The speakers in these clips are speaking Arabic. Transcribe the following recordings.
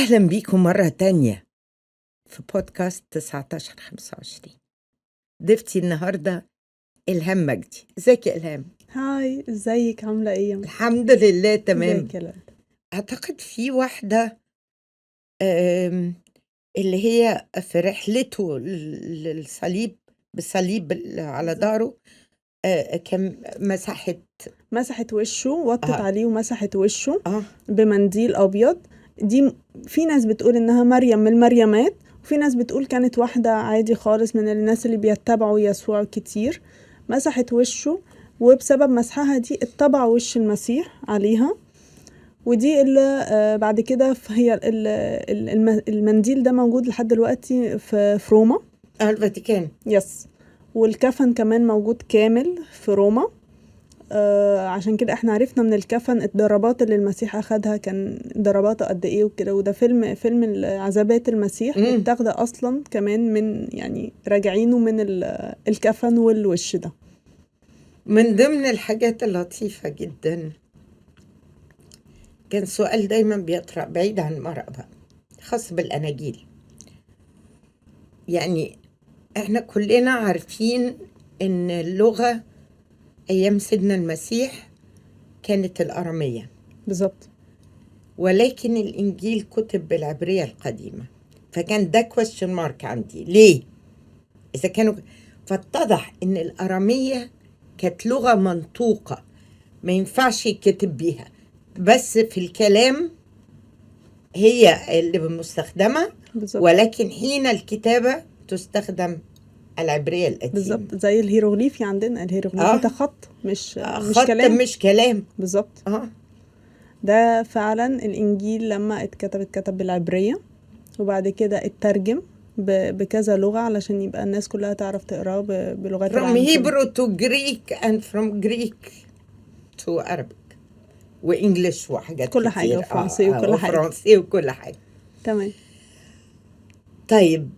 أهلا بيكم مرة تانية في بودكاست 1925. ضيفتي النهاردة إلهام مجدي. ازيك يا إلهام؟ هاي، ازيك؟ عاملة ايه؟ الحمد لله تمام. ازيك يا لال؟ أعتقد في واحدة اللي هي في رحلته للصليب بالصليب على بالظبط. ظهره كان مسحت وشه، وطت آه. عليه ومسحت وشه آه. بمنديل ابيض. دي في ناس بتقول انها مريم من المريمات، وفي ناس بتقول كانت واحدة عادي خالص من الناس اللي بيتبعوا يسوع كتير. مسحت وشه، وبسبب مسحها دي اتطبع وش المسيح عليها. ودي اللي بعد كده هي المنديل ده موجود لحد دلوقتي في روما. الفاتيكان. يس. والكفن كمان موجود كامل في روما. عشان كده احنا عرفنا من الكفن الضربات اللي المسيح اخدها كان ضرباته قد ايه وكده. وده فيلم عذابات المسيح متاخده اصلا كمان من يعني راجعينه من الكفن والوش ده. من ضمن الحاجات اللطيفة جدا كان سؤال دايما بيطرح بعيد عن المرأة بقى، خاص بالأناجيل. يعني احنا كلنا عارفين ان اللغة ايام سيدنا المسيح كانت الارامية، بالظبط. ولكن الانجيل كتب بالعبرية القديمة، فكان ده question mark عندي ليه اذا كانوا. فاتضح ان الارامية كانت لغة منطوقة ما ينفعش يكتب بيها، بس في الكلام هي اللي مستخدمة، بالظبط. ولكن حين الكتابة تستخدم العبرية القديمة. بالظبط زي الهيروغليفي عندنا. الهيروغليفي ده خط مش خط كلام. مش كلام. بالظبط. ده فعلا الانجيل لما اتكتب بالعبرية، وبعد كده اترجم بكذا لغة علشان يبقى الناس كلها تعرف تقراه بلغات from العالم كله. Hebrew to Greek and from Greek to Arabic وإنجليش وحاجات كل كتير. حاجة وفرنسي وكل حاجة. وفرنسي وكل حاجة. تمام. طيب،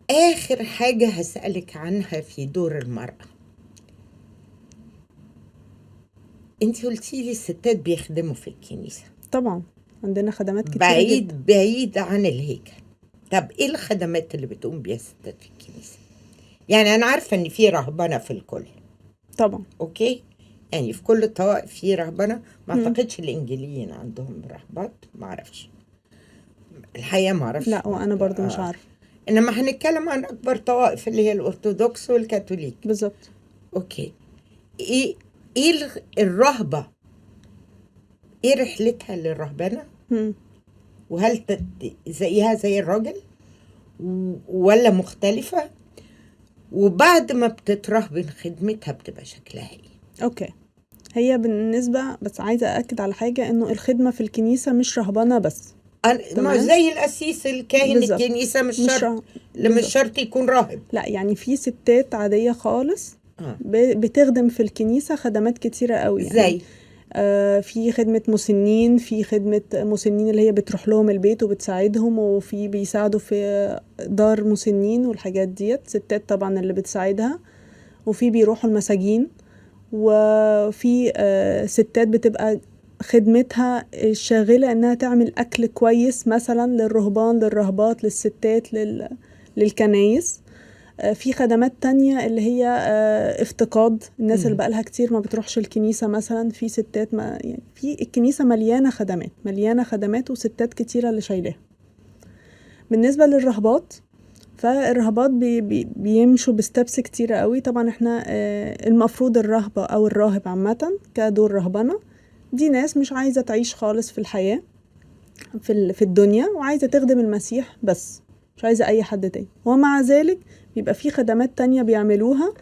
آخر حاجة هسألك عنها في دور المرأة. انت قلتي لي الستات بيخدموا في الكنيسة. طبعا عندنا خدمات كتيرة جدا بعيد عن الهيكل. طب ايه الخدمات اللي بتقوم بيها الستات في الكنيسة؟ يعني انا عارفة ان في رهبنة في الكل طبعا. اوكي، يعني في كل الطوائف في رهبنة. ما اعتقدش الانجيليين عندهم رهبات، ما اعرفش الحقيقة، ما اعرفش. لا، وانا برضو مش عارفة. انما هنتكلم عن اكبر طوائف اللي هي الارثوذكس والكاثوليك. بالظبط. اوكي، ايه الرهبة؟ ايه رحلتها للرهبنة؟ وهل زيها زي الراجل ولا مختلفة؟ وبعد ما بتترهبن خدمتها بتبقى شكلها ايه؟ اوكي، هي بالنسبة بس عايزة أأكد على حاجة، إنه الخدمة في الكنيسة مش رهبنة بس. ما زي القسيس الكاهن بالزبط. الكنيسة مش شرط يكون راهب. لا، يعني في ستات عادية خالص بتخدم في الكنيسة خدمات كتيرة قوي. يعني زي في خدمة مسنين، في خدمة مسنين اللي هي بتروح لهم البيت وبتساعدهم، وفي بيساعدوا في دار مسنين والحاجات ديت ستات طبعا اللي بتساعدها. وفي بيروحوا المساجين، وفي ستات بتبقى خدمتها الشاغلة انها تعمل اكل كويس مثلا للرهبان للرهبات للستات للكنايس. في خدمات تانية اللي هي افتقاد الناس اللي بقالها كتير ما بتروحش الكنيسة مثلا. في ستات يعني في الكنيسة مليانة خدمات وستات كتيرة اللي شايلها. بالنسبة للرهبات، فالرهبات بيمشوا بستبس كتيرة قوي. طبعا احنا المفروض الرهبة او الراهب عامة كدور رهبنة دي ناس مش عايزة تعيش خالص في الحياة في الدنيا، وعايزة تخدم المسيح بس، مش عايزة اي حد تاني. ومع ذلك بيبقى في خدمات تانية بيعملوها.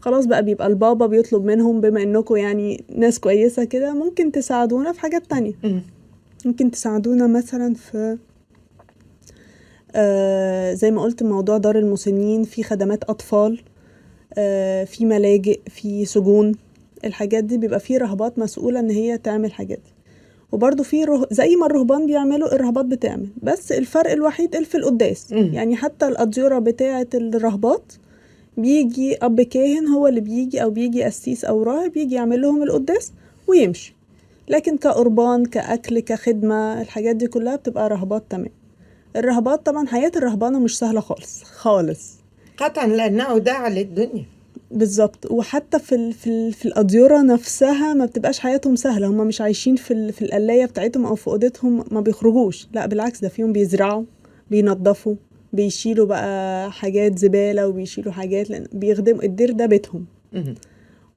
خلاص بقى بيبقى البابا بيطلب منهم، بما انكم يعني ناس كويسة كده، ممكن تساعدونا في حاجات تانية. ممكن تساعدونا مثلا في زي ما قلت موضوع دار المسنين، في خدمات أطفال، في ملاجئ، في سجون. الحاجات دي بيبقى فيه رهبات مسؤولة ان هي تعمل حاجات. وبرضو في زي ما الرهبان بيعملوا الرهبات بتعمل، بس الفرق الوحيد في القداس. يعني حتى الأديرة بتاعة الرهبات بيجي أب كاهن هو اللي بيجي، أو بيجي قسيس أو راهب يجي يعمل لهم القداس ويمشي. لكن كقربان كأكل كخدمة الحاجات دي كلها بتبقى رهبات. تمام. الرهبات طبعا حياة الرهبانة مش سهلة خالص خالص. قطعا لأنه داعي للدنيا. بالظبط. وحتى في الأديرة نفسها ما بتبقاش حياتهم سهلة. هم مش عايشين في القلاية بتاعتهم أو في أوضتهم، ما بيخرجوش. لا بالعكس، ده فيهم بيزرعوا، بينظفوا، بيشيلوا بقى حاجات زبالة وبيشيلوا حاجات، لأن بيخدموا الدير ده بيتهم.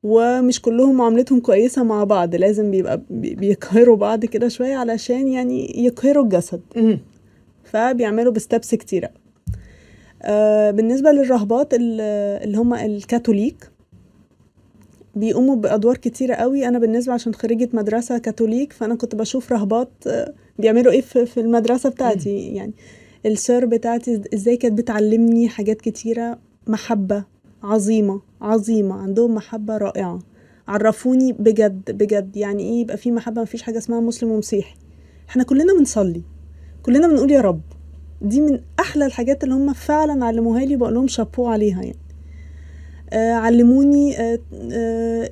ومش كلهم معاملتهم كويسة مع بعض، لازم بيبقى بيقهروا بعض كده شوية علشان يعني يقهروا الجسد. فبيعملوا بستبس كتيرة. بالنسبة للرهبات اللي هم الكاثوليك بيقوموا بأدوار كتيرة قوي. أنا بالنسبة عشان خريجة مدرسة كاثوليك، فأنا كنت بشوف رهبات بيعملوا إيه في المدرسة بتاعتي. يعني السير بتاعتي إزاي كانت بتعلمني حاجات كتيرة. محبة عظيمة عظيمة، عندهم محبة رائعة. عرفوني بجد بجد يعني إيه يبقى في محبة. مفيش حاجة اسمها مسلم ومسيحي، إحنا كلنا بنصلي، كلنا بنقول يا رب. دي من أحلى الحاجات اللي هم فعلا علموها لي، بقول لهم شابوه عليها يعني. علموني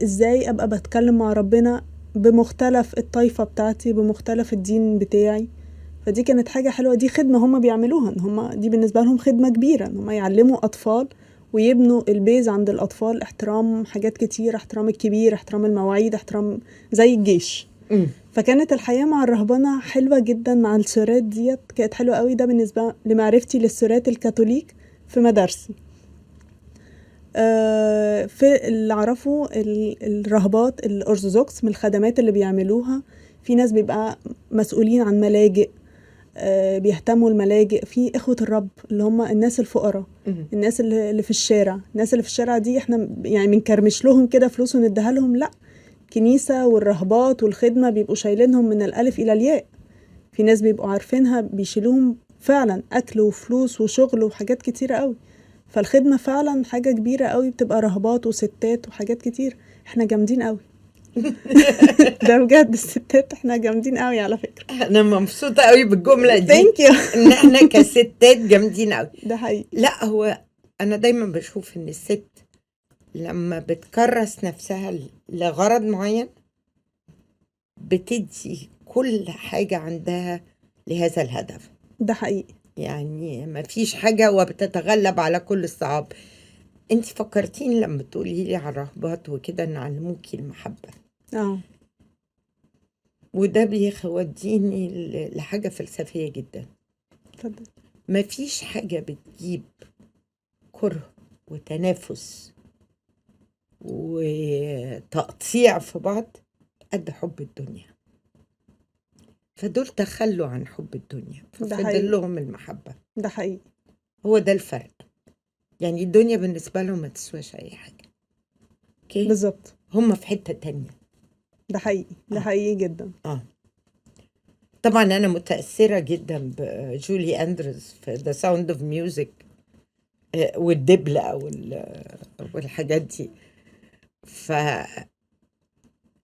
ازاي ابقى بتكلم مع ربنا بمختلف الطائفة بتاعتي، بمختلف الدين بتاعي. فدي كانت حاجة حلوة. دي خدمة هم بيعملوها، هم دي بالنسبة لهم خدمة كبيرة، هم يعلموا أطفال ويبنوا البيز عند الأطفال. احترام حاجات كتير، احترام الكبير، احترام المواعيد، احترام زي الجيش. فكانت الحياة مع الرهبنة حلوة جدا. مع السورات ديت كانت حلوة قوي. ده بالنسبة لمعرفتي للسورات الكاثوليك في مدارسي. في اللي عرفوا الرهبات الأرثوذكس من الخدمات اللي بيعملوها، في ناس بيبقى مسؤولين عن ملاجئ، بيهتموا الملاجئ. في إخوة الرب اللي هم الناس الفقراء، الناس اللي في الشارع. الناس اللي في الشارع دي احنا يعني بنكرمش لهم كده فلوس ونديها لهم، لا. كنيسة والرهبات والخدمة بيبقوا شايلينهم من الألف إلى الياء. في ناس بيبقوا عارفينها بيشيلوهم فعلا أكل وفلوس وشغل وحاجات كتيرة قوي. فالخدمة فعلا حاجة كبيرة قوي، بتبقى رهبات وستات وحاجات كتير. احنا جامدين قوي. ده بجد، الستات احنا جامدين قوي على فكرة. انا مبسوطة قوي بالجملة دي. Thank you. ان احنا كستات جامدين قوي. ده حقيقي. لا، هو انا دايما بشوف ان الست لما بتكرس نفسها لغرض معين بتدي كل حاجة عندها لهذا الهدف. ده حقيقي. يعني ما فيش حاجة وبتتغلب على كل الصعاب. انت فكرتين لما تقولي لي على الرهبات وكده ان علموكي المحبة، وده بيوديني لحاجة فلسفية جدا. اتفضل. ما فيش حاجة بتجيب كره وتنافس وتقطيع في بعض قد حب الدنيا. فدول تخلوا عن حب الدنيا ففضل لهم المحبة. ده حقيقي. هو ده الفرق. يعني الدنيا بالنسبة لهم ما تسواش أي حاجة. اوكي، بالظبط. هم في حتة تانية. ده حقيقي. ده حقيقي جدا. طبعا أنا متأثرة جدا بجولي أندرز في The Sound of Music والدبلة والحاجات دي.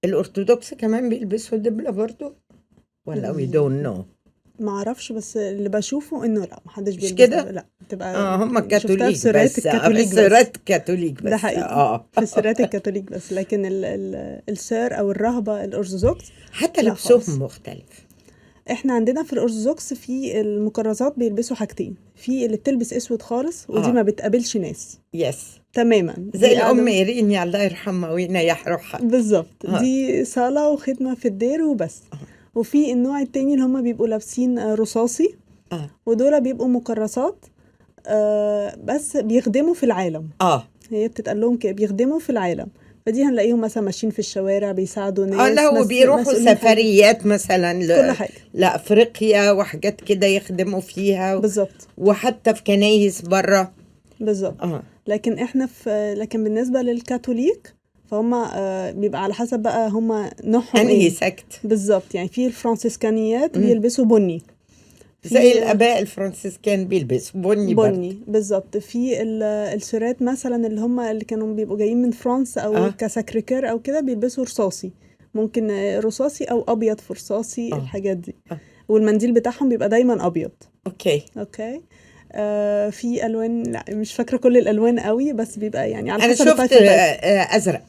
الأرثوذكس كمان بيلبسوا دبلة برضو ولا we don't know؟ ما اعرفش، بس اللي بشوفه انه لا، محدش بيلبس كده. لا، تبقى هم كاثوليك بس. الكاثوليك السيرات كاثوليك بس. ده حقيقي. في السيرات الكاثوليك بس، لكن السير او الرهبة الأرثوذكس حتى لبسهم مختلف. احنا عندنا في الأرثوذكس في المكرزات بيلبسوا حاجتين. في اللي بتلبس اسود خالص، ودي ما بتقابلش ناس. يس تماما، زي الأم إيريني الله يرحمها وينيح روحها. بالظبط. دي صلاة وخدمة في الدير وبس. وفي النوع التاني اللي هم بيبقوا لابسين رصاصي، ودول بيبقوا مكرسات بس بيخدموا في العالم. هي بتتقال لهم كده، بيخدموا في العالم. فدي هنلاقيهم مثلا ماشيين في الشوارع بيساعدوا ناس. لا، وبيروحوا سفريات مثلا كل حاجة لأفريقيا وحاجات كده يخدموا فيها. بالظبط. وحتى في كنايس بره. بالظبط. لكن احنا لكن بالنسبة للكاثوليك فهم بيبقى على حسب بقى هم نوعهم انهي سكت. بالظبط. يعني في الفرانسيسكانيات بيلبسوا بني، زي الآباء الفرنسيسكان بيلبسوا بني بالظبط. في السورات مثلا اللي كانوا بيبقوا جايين من فرنسا او كساكريكير او كده بيلبسوا رصاصي، ممكن رصاصي او ابيض في رصاصي. الحاجات دي. والمنديل بتاعهم بيبقى دايما ابيض. اوكي. في الوان، لا مش فاكره كل الالوان قوي، بس بيبقى يعني على انا حسب شفت ازرق.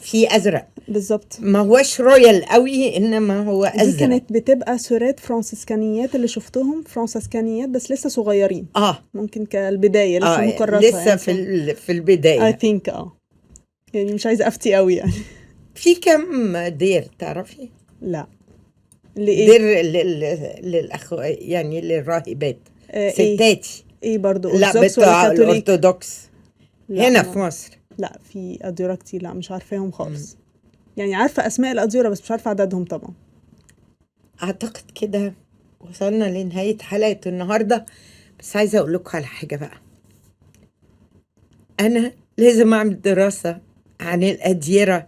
في ازرق، بالظبط. ما هوش رويال قوي انما هو دي ازرق. كانت بتبقى سورات فرانسيسكانيات اللي شفتهم، فرانسيسكانيات بس لسه صغيرين، ممكن كالبداية لسه مكرسة لسه يعني. في البدايه. I think يعني مش عايزة افتي قوي يعني. في كم دير تعرفي؟ لا. لإيه؟ دير يعني للراهبات ستاتي. ايه برضو لا أرثوذكس ولا بتوع كاثوليك؟ الارثوذكس لا، هنا في مصر. لا في أديرة كتير، لا مش عارفاهم خالص. يعني عارفة أسماء الأديرة بس مش عارفة عددهم طبعا. اعتقد كده وصلنا لنهاية حلقة النهاردة، بس عايزة اقول لكم على حاجة بقى. انا لازم اعمل دراسة عن الأديرة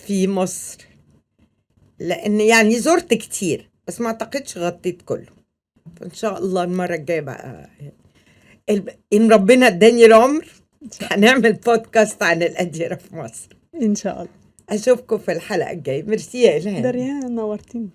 في مصر، لان يعني زرت كتير بس ما اعتقدش غطيت كله. فان شاء الله المرة الجاية بقى ان ربنا اداني العمر هنعمل بودكاست عن الأديرة في مصر إن شاء الله. اشوفكم في الحلقة الجاية. ميرسي يا إلهام. دريان نورتيني.